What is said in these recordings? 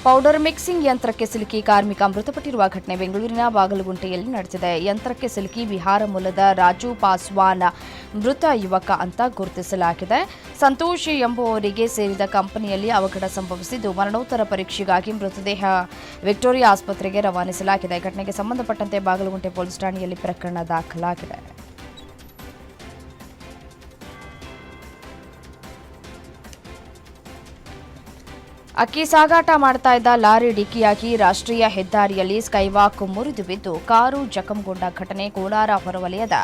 Powder mixing ಯಂತ್ರಕ್ಕೆ ಸಿಲುಕಿ ಕಾರ್ಮಿಕ ಮೃತಪಟ್ಟಿರುವ ಘಟನೆ ಬೆಂಗಳೂರಿನ ಬಾಗಲಗುಂಟೆಯಲ್ಲಿ ನಡೆದಿದೆ. ಯಂತ್ರಕ್ಕೆ ಸಿಲುಕಿ ಬಿಹಾರ ಮೂಲದ ರಾಜು ಪಾಸ್ವಾನ್ ಮೃತ ಯುವಕ ಅಂತ ಗುರುತಿಸಲಾಗಿದೆ. ಸಂತೋಷ್ ಎಂಬುವವರಿಗೆ ಸೇರಿದ ಕಂಪನಿಯಲ್ಲಿ ಅವಘಡ ಸಂಭವಿಸಿದ್ದು ಮರಣೋತ್ತರ ಪರೀಕ್ಷೆಗಾಗಿ ಮೃತದೇಹ ವಿಕ್ಟೋರಿಯಾ ಆಸ್ಪತ್ರೆಗೆ ರವಾನಿಸಲಾಗಿದೆ. ಘಟನೆಗೆ ಸಂಬಂಧಪಟ್ಟಂತೆ ಬಾಗಲಗುಂಟೆ ಪೊಲೀಸ್ ಠಾಣೆಯಲ್ಲಿ ಪ್ರಕರಣ ದಾಖಲಾಗಿದೆ. ಅಕ್ಕಿ ಸಾಗಾಟ ಮಾಡ್ತಾ ಇದ್ದ ಲಾರಿ ಡಿಕ್ಕಿಯಾಗಿ ರಾಷ್ಟ್ರೀಯ ಹೆದ್ದಾರಿಯಲ್ಲಿ ಸ್ಕೈವಾಕ್ ಮುರಿದು ಬಿದ್ದು ಕಾರು ಜಖಂಗೊಂಡ ಘಟನೆ ಕೋಲಾರ ಹೊರವಲಯದ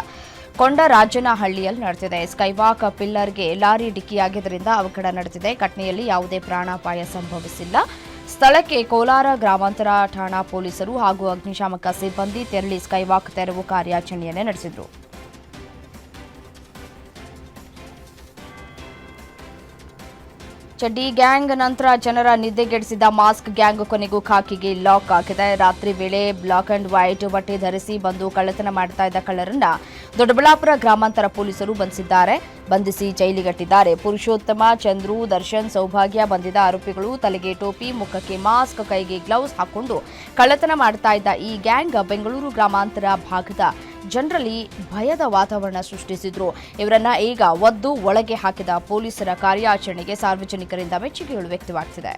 ಕೊಂಡರಾಜನಹಳ್ಳಿಯಲ್ಲಿ ನಡೆದಿದೆ. ಸ್ಕೈವಾಕ್ ಪಿಲ್ಲರ್ಗೆ ಲಾರಿ ಡಿಕ್ಕಿಯಾಗಿದ್ದರಿಂದ ಅವಘಡ ನಡೆದಿದೆ. ಘಟನೆಯಲ್ಲಿ ಯಾವುದೇ ಪ್ರಾಣಾಪಾಯ ಸಂಭವಿಸಿಲ್ಲ. ಸ್ಥಳಕ್ಕೆ ಕೋಲಾರ ಗ್ರಾಮಾಂತರ ಠಾಣಾ ಪೊಲೀಸರು ಹಾಗೂ ಅಗ್ನಿಶಾಮಕ ಸಿಬ್ಬಂದಿ ತೆರಳಿ ಸ್ಕೈವಾಕ್ ತೆರವು ಕಾರ್ಯಾಚರಣೆಯನ್ನು ನಡೆಸಿದರು. ಚಡ್ಡಿ ಗ್ಯಾಂಗ್ ನಂತರ ಜನರ ನಿದ್ದೆಗೆಡಿಸಿದ ಮಾಸ್ಕ್ ಗ್ಯಾಂಗ್ ಕೊನೆಗೂ ಖಾಕಿಗೆ ಲಾಕ್ ಆಗಿದೆ. ರಾತ್ರಿ ವೇಳೆ ಬ್ಲಾಕ್ ಅಂಡ್ ವೈಟ್ ಬಟ್ಟೆ ಧರಿಸಿ ಬಂದು ಕಳ್ಳತನ ಮಾಡ್ತಾ ಇದ್ದ ಕಳ್ಳರನ್ನ ದೊಡ್ಡಬಳ್ಳಾಪುರ ಗ್ರಾಮಾಂತರ ಪೊಲೀಸರು ಬಂಧಿಸಿ ಜೈಲಿಗಟ್ಟಿದ್ದಾರೆ. ಪುರುಷೋತ್ತಮ, ಚಂದ್ರು, ದರ್ಶನ್, ಸೌಭಾಗ್ಯ ಬಂಧಿತ ಆರೋಪಿಗಳು ತಲೆಗೆ ಟೋಪಿ, ಮುಖಕ್ಕೆ ಮಾಸ್ಕ್, ಕೈಗೆ ಗ್ಲೌಸ್ ಹಾಕೊಂಡು ಕಳ್ಳತನ ಮಾಡ್ತಾ ಇದ್ದ ಈ ಗ್ಯಾಂಗ್ ಬೆಂಗಳೂರು ಗ್ರಾಮಾಂತರ ಭಾಗದ ಜನರಲ್ಲಿ ಭಯದ ವಾತಾವರಣ ಸೃಷ್ಟಿಸಿದ್ರು. ಇವರನ್ನ ಈಗ ಒದ್ದು ಒಳಗೆ ಹಾಕಿದ ಪೊಲೀಸರ ಕಾರ್ಯಾಚರಣೆಗೆ ಸಾರ್ವಜನಿಕರಿಂದ ಮೆಚ್ಚುಗೆಗಳು ವ್ಯಕ್ತವಾಗ್ತಿದೆ.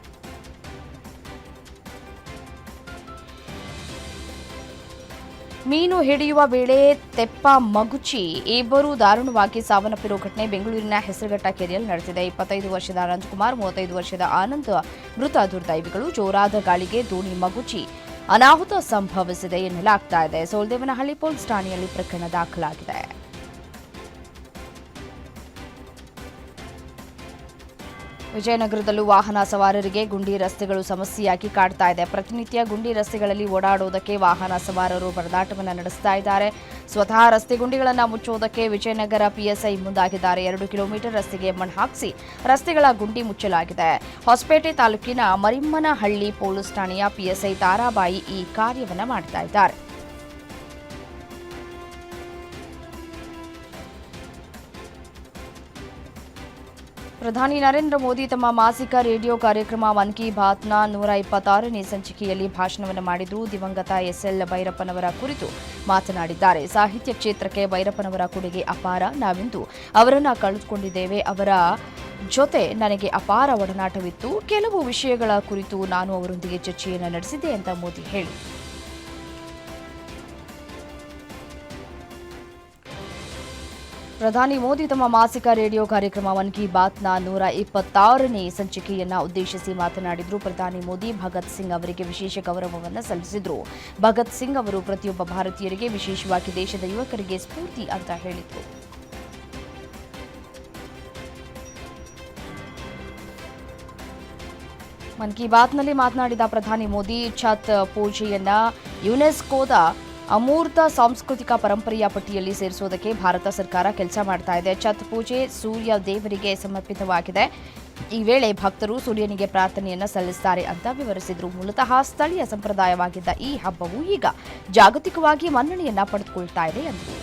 ಮೀನು ಹಿಡಿಯುವ ವೇಳೆ ತೆಪ್ಪ ಮಗುಚಿ ಇಬ್ಬರು ದಾರುಣವಾಗಿ ಸಾವನ್ನಪ್ಪಿರುವ ಘಟನೆ ಬೆಂಗಳೂರಿನ ಹೆಸರುಘಟ್ಟ ಕೆರೆಯಲ್ಲಿ ನಡೆದಿದೆ. 25 ವರ್ಷದ ಅನಂತಕುಮಾರ್, 35 ವರ್ಷದ ಆನಂದ್ ಮೃತ ದುರ್ದೈವಿಗಳು. ಜೋರಾದ ಗಾಳಿಗೆ ದೋಣಿ ಮಗುಚಿ ಅನಾಹುತ ಸಂಭವಿಸಿದೆ ಎನ್ನಲಾಗ್ತಾ ಇದೆ. ಸೋಲ್ದೇವನಹಳ್ಳಿ ಪೊಲೀಸ್ ಠಾಣೆಯಲ್ಲಿ ಪ್ರಕರಣ ದಾಖಲಾಗಿದೆ. ವಿಜಯನಗರದಲ್ಲೂ ವಾಹನ ಸವಾರರಿಗೆ ಗುಂಡಿ ರಸ್ತೆಗಳು ಸಮಸ್ಯೆಯಾಗಿ ಕಾಡ್ತಾ ಇದೆ. ಪ್ರತಿನಿತ್ಯ ಗುಂಡಿ ರಸ್ತೆಗಳಲ್ಲಿ ಓಡಾಡುವುದಕ್ಕೆ ವಾಹನ ಸವಾರರು ಪರದಾಟವನ್ನು ನಡೆಸ್ತಾ ಇದ್ದಾರೆ. ಸ್ವತಃ ರಸ್ತೆ ಗುಂಡಿಗಳನ್ನು ಮುಚ್ಚುವುದಕ್ಕೆ ವಿಜಯನಗರ ಪಿಎಸ್ಐ ಮುಂದಾಗಿದ್ದಾರೆ. 2 ಕಿಲೋಮೀಟರ್ ರಸ್ತೆಗೆ ಮಣ್ಣು ಹಾಕಿಸಿ ರಸ್ತೆಗಳ ಗುಂಡಿ ಮುಚ್ಚಲಾಗಿದೆ. ಹೊಸಪೇಟೆ ತಾಲೂಕಿನ ಮರಿಮ್ಮನಹಳ್ಳಿ ಪೊಲೀಸ್ ಠಾಣೆಯ ಪಿಎಸ್ಐ ತಾರಾಬಾಯಿ ಈ ಕಾರ್ಯವನ್ನು ಮಾಡ್ತಾ ಇದ್ದಾರೆ. ಪ್ರಧಾನಿ ನರೇಂದ್ರ ಮೋದಿ ತಮ್ಮ ಮಾಸಿಕ ರೇಡಿಯೋ ಕಾರ್ಯಕ್ರಮ ಮನ್ ಕಿ ಬಾತ್ನ 126ನೇ ಸಂಚಿಕೆಯಲ್ಲಿ ಭಾಷಣವನ್ನು ಮಾಡಿದ್ರು. ದಿವಂಗತ ಎಸ್ಎಲ್ ಭೈರಪ್ಪನವರ ಕುರಿತು ಮಾತನಾಡಿದ್ದಾರೆ. ಸಾಹಿತ್ಯ ಕ್ಷೇತ್ರಕ್ಕೆ ಭೈರಪ್ಪನವರ ಕೊಡುಗೆ ಅಪಾರ. ನಾವಿಂದು ಅವರನ್ನು ಕಳೆದುಕೊಂಡಿದ್ದೇವೆ. ಅವರ ಜೊತೆ ನನಗೆ ಅಪಾರ ಒಡನಾಟವಿತ್ತು. ಕೆಲವು ವಿಷಯಗಳ ಕುರಿತು ನಾನು ಅವರೊಂದಿಗೆ ಚರ್ಚೆಯನ್ನು ನಡೆಸಿದೆ ಅಂತ ಮೋದಿ ಹೇಳಿ ಪ್ರಧಾನಿ ಮೋದಿ ತಮ್ಮ ಮಾಸಿಕ ರೇಡಿಯೋ ಕಾರ್ಯಕ್ರಮ ಮನ್ ಕಿ ಬಾತ್ನ 126ನೇ ಸಂಚಿಕೆಯನ್ನು ಉದ್ದೇಶಿಸಿ ಮಾತನಾಡಿದರು. ಪ್ರಧಾನಿ ಮೋದಿ ಭಗತ್ ಸಿಂಗ್ ಅವರಿಗೆ ವಿಶೇಷ ಗೌರವವನ್ನು ಸಲ್ಲಿಸಿದರು. ಭಗತ್ ಸಿಂಗ್ ಅವರು ಪ್ರತಿಯೊಬ್ಬ ಭಾರತೀಯರಿಗೆ, ವಿಶೇಷವಾಗಿ ದೇಶದ ಯುವಕರಿಗೆ ಸ್ಫೂರ್ತಿ ಅಂತ ಹೇಳಿದರು. ಮನ್ ಕಿ ಬಾತ್ನಲ್ಲಿ ಮಾತನಾಡಿದ ಪ್ರಧಾನಿ ಮೋದಿ ಛತ್ ಪೂಜೆಯನ್ನ ಯುನೆಸ್ಕೋದ ಅಮೂರ್ತ ಸಾಂಸ್ಕೃತಿಕ ಪರಂಪರೆಯ ಪಟ್ಟಿಯಲ್ಲಿ ಸೇರಿಸುವುದಕ್ಕೆ ಭಾರತ ಸರ್ಕಾರ ಕೆಲಸ ಮಾಡ್ತಾ ಇದೆ. ಛತ್ ಪೂಜೆ ಸೂರ್ಯ ದೇವರಿಗೆ ಸಮರ್ಪಿತವಾಗಿದೆ. ಈ ವೇಳೆ ಭಕ್ತರು ಸೂರ್ಯನಿಗೆ ಪ್ರಾರ್ಥನೆಯನ್ನು ಸಲ್ಲಿಸುತ್ತಾರೆ ಅಂತ ವಿವರಿಸಿದರು. ಮೂಲತಃ ಸ್ಥಳೀಯ ಸಂಪ್ರದಾಯವಾಗಿದ್ದ ಈ ಹಬ್ಬವು ಈಗ ಜಾಗತಿಕವಾಗಿ ಮನ್ನಣೆಯನ್ನ ಪಡೆದುಕೊಳ್ತಾ ಇದೆ ಎಂದರು.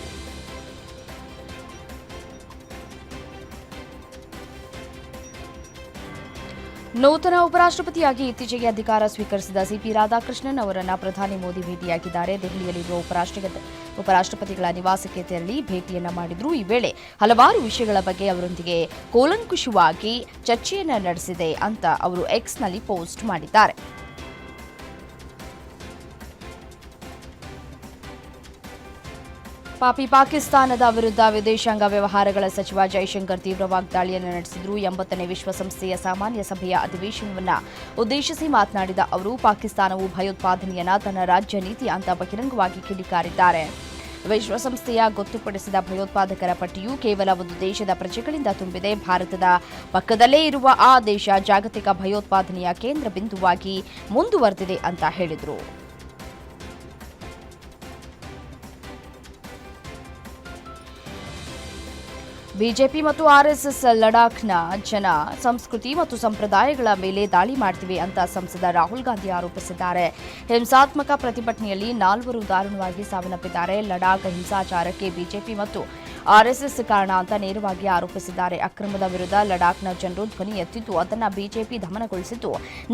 ನೂತನ ಉಪರಾಷ್ಟ್ರಪತಿಯಾಗಿ ಇತ್ತೀಚೆಗೆ ಅಧಿಕಾರ ಸ್ವೀಕರಿಸಿದ ಸಿಪಿ ರಾಧಾಕೃಷ್ಣನ್ ಅವರನ್ನು ಪ್ರಧಾನಿ ಮೋದಿ ಭೇಟಿಯಾಗಿದ್ದಾರೆ. ದೆಹಲಿಯಲ್ಲಿರುವ ಉಪರಾಷ್ಟ್ರಪತಿಗಳ ನಿವಾಸಕ್ಕೆ ತೆರಳಿ ಭೇಟಿಯನ್ನ ಮಾಡಿದ್ರು. ಈ ವೇಳೆ ಹಲವಾರು ವಿಷಯಗಳ ಬಗ್ಗೆ ಅವರೊಂದಿಗೆ ಕೂಲಂಕುಷವಾಗಿ ಚರ್ಚೆಯನ್ನ ನಡೆಸಿದೆ ಅಂತ ಅವರು ಎಕ್ಸ್ನಲ್ಲಿ ಪೋಸ್ಟ್ ಮಾಡಿದ್ದಾರೆ. ಪಾಕಿಸ್ತಾನದ ವಿರುದ್ಧ ವಿದೇಶಾಂಗ ವ್ಯವಹಾರಗಳ ಸಚಿವ ಜೈಶಂಕರ್ ತೀವ್ರ ವಾಗ್ದಾಳಿಯನ್ನು ನಡೆಸಿದರು. 80ನೇ ವಿಶ್ವಸಂಸ್ಥೆಯ ಸಾಮಾನ್ಯ ಸಭೆಯ ಅಧಿವೇಶನವನ್ನು ಉದ್ದೇಶಿಸಿ ಮಾತನಾಡಿದ ಅವರು ಪಾಕಿಸ್ತಾನವು ಭಯೋತ್ಪಾದನೆಯನ್ನು ತನ್ನ ರಾಜ್ಯ ನೀತಿ ಅಂತ ಬಹಿರಂಗವಾಗಿ ಕಿಡಿಕಾರಿದ್ದಾರೆ. ವಿಶ್ವಸಂಸ್ಥೆಯ ಗೊತ್ತುಪಡಿಸಿದ ಭಯೋತ್ಪಾದಕರ ಪಟ್ಟಿಯು ಕೇವಲ ಒಂದು ದೇಶದ ಪ್ರಜೆಗಳಿಂದ ತುಂಬಿದೆ. ಭಾರತದ ಪಕ್ಕದಲ್ಲೇ ಇರುವ ಆ ದೇಶ ಜಾಗತಿಕ ಭಯೋತ್ಪಾದನೆಯ ಕೇಂದ್ರ ಬಿಂದುವಾಗಿ ಮುಂದುವರೆದಿದೆ ಅಂತ ಹೇಳಿದರು. ಬಿಜೆಪಿ ಮತ್ತು ಆರ್ಎಸ್ಎಸ್ ಲಡಾಖ್ನ ಜನ ಸಂಸ್ಕೃತಿ ಮತ್ತು ಸಂಪ್ರದಾಯಗಳ ಮೇಲೆ ದಾಳಿ ಮಾಡ್ತಿವೆ ಅಂತ ಸಂಸದ ರಾಹುಲ್ ಗಾಂಧಿ ಆರೋಪಿಸಿದ್ದಾರೆ. ಹಿಂಸಾತ್ಮಕ ಪ್ರತಿಭಟನೆಯಲ್ಲಿ 4 ದಾರುಣವಾಗಿ ಸಾವನ್ನಪ್ಪಿದ್ದಾರೆ. ಲಡಾಖ್ ಹಿಂಸಾಚಾರಕ್ಕೆ ಬಿಜೆಪಿ ಮತ್ತು ಆರ್ಎಸ್ಎಸ್ ಕಾರಣ ಅಂತ ನೇರವಾಗಿ ಆರೋಪಿಸಿದ್ದಾರೆ. ಅಕ್ರಮದ ವಿರುದ್ಧ ಲಡಾಖ್ನ ಜನರು ಧ್ವನಿ ಎತ್ತಿದ್ದು ಅದನ್ನು ಬಿಜೆಪಿ ದಮನಗೊಳಿಸಿದ್ದು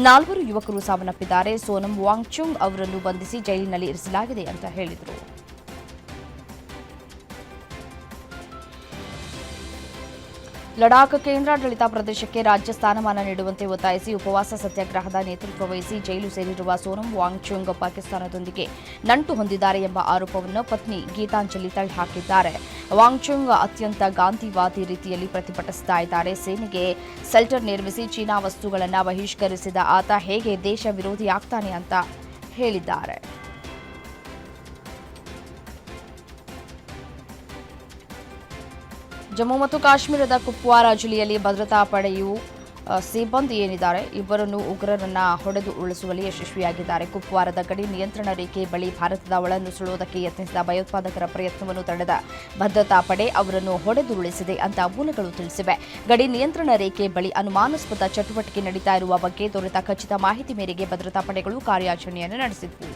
4 ಯುವಕರು ಸಾವನ್ನಪ್ಪಿದ್ದಾರೆ. ಸೋನಂ ವಾಂಗ್ಚುಂಗ್ ಅವರನ್ನು ಬಂಧಿಸಿ ಜೈಲಿನಲ್ಲಿ ಇರಿಸಲಾಗಿದೆ ಅಂತ ಹೇಳಿದರು. ಲಡಾಖ್ ಕೇಂದ್ರಾಡಳಿತ ಪ್ರದೇಶಕ್ಕೆ ರಾಜ್ಯ ಸ್ಥಾನಮಾನ ನೀಡುವಂತೆ ಒತ್ತಾಯಿಸಿ ಉಪವಾಸ ಸತ್ಯಾಗ್ರಹದ ನೇತೃತ್ವ ವಹಿಸಿ ಜೈಲು ಸೇರಿರುವ ಸೋನಂ ವಾಂಗ್ಚುಂಗ್ ಪಾಕಿಸ್ತಾನದೊಂದಿಗೆ ನಂಟು ಹೊಂದಿದ್ದಾರೆ ಎಂಬ ಆರೋಪವನ್ನು ಪತ್ನಿ ಗೀತಾಂಜಲಿ ತಳ್ಳಿಹಾಕಿದ್ದಾರೆ. ವಾಂಗ್ಚುಂಗ್ ಅತ್ಯಂತ ಗಾಂಧಿವಾದಿ ರೀತಿಯಲ್ಲಿ ಪ್ರತಿಭಟಿಸ್ತಾ ಇದ್ದಾರೆ. ಸೇನೆಗೆ ಸೆಲ್ಟರ್ ನಿರ್ಮಿಸಿ ಚೀನಾ ವಸ್ತುಗಳನ್ನು ಬಹಿಷ್ಕರಿಸಿದ ಆತ ಹೇಗೆ ದೇಶ ವಿರೋಧಿಯಾಗ್ತಾನೆ ಅಂತ ಹೇಳಿದ್ದಾರೆ. ಜಮ್ಮು ಮತ್ತು ಕಾಶ್ಮೀರದ ಕುಪ್ವಾರ ಜಿಲ್ಲೆಯಲ್ಲಿ ಭದ್ರತಾ ಪಡೆಯು ಸಿಬ್ಬಂದಿ ಏನಿದ್ದಾರೆ ಇಬ್ಬರನ್ನು ಉಗ್ರರನ್ನ ಹೊಡೆದು ಉರುಳಿಸುವಲ್ಲಿ ಯಶಸ್ವಿಯಾಗಿದ್ದಾರೆ. ಕುಪ್ವಾರದ ಗಡಿ ನಿಯಂತ್ರಣ ರೇಖೆ ಬಳಿ ಭಾರತದ ಒಳನುಸುಳುವುದಕ್ಕೆ ಯತ್ನಿಸಿದ ಭಯೋತ್ಪಾದಕರ ಪ್ರಯತ್ನವನ್ನು ತಡೆದ ಭದ್ರತಾ ಪಡೆ ಅವರನ್ನು ಹೊಡೆದುರುಳಿಸಿದೆ ಅಂತ ಮೂಲಗಳು ತಿಳಿಸಿವೆ. ಗಡಿ ನಿಯಂತ್ರಣ ರೇಖೆ ಬಳಿ ಅನುಮಾನಾಸ್ಪದ ಚಟುವಟಿಕೆ ನಡೀತಾ ಇರುವ ಬಗ್ಗೆ ದೊರೆತ ಖಚಿತ ಮಾಹಿತಿ ಮೇರೆಗೆ ಭದ್ರತಾ ಪಡೆಗಳು ಕಾರ್ಯಾಚರಣೆಯನ್ನು ನಡೆಸಿದ್ವು.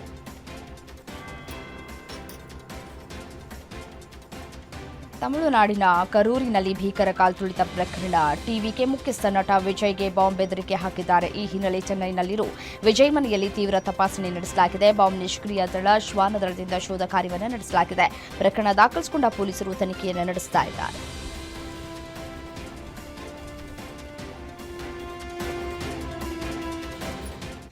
ತಮಿಳುನಾಡಿನ ಕರೂರಿನಲ್ಲಿ ಭೀಕರ ಕಾಲ್ತುಳಿತ ಪ್ರಕರಣ. ಟಿವಿಕೆ ಮುಖ್ಯಸ್ಥ ನಟ ವಿಜಯ್ಗೆ ಬಾಂಬ್ ಬೆದರಿಕೆ ಹಾಕಿದ್ದಾರೆ. ಈ ಹಿನ್ನೆಲೆ ಚೆನ್ನೈನಲ್ಲಿರುವ ವಿಜಯ್ ಮನೆಯಲ್ಲಿ ತೀವ್ರ ತಪಾಸಣೆ ನಡೆಸಲಾಗಿದೆ. ಬಾಂಬ್ ನಿಷ್ಕ್ರಿಯ ದಳ ಶ್ವಾನ ದಳದಿಂದ ಶೋಧ ಕಾರ್ಯವನ್ನು ನಡೆಸಲಾಗಿದೆ. ಪ್ರಕರಣ ದಾಖಲಿಸಿಕೊಂಡ ಪೊಲೀಸರು ತನಿಖೆಯನ್ನು ನಡೆಸುತ್ತಿದ್ದಾರೆ.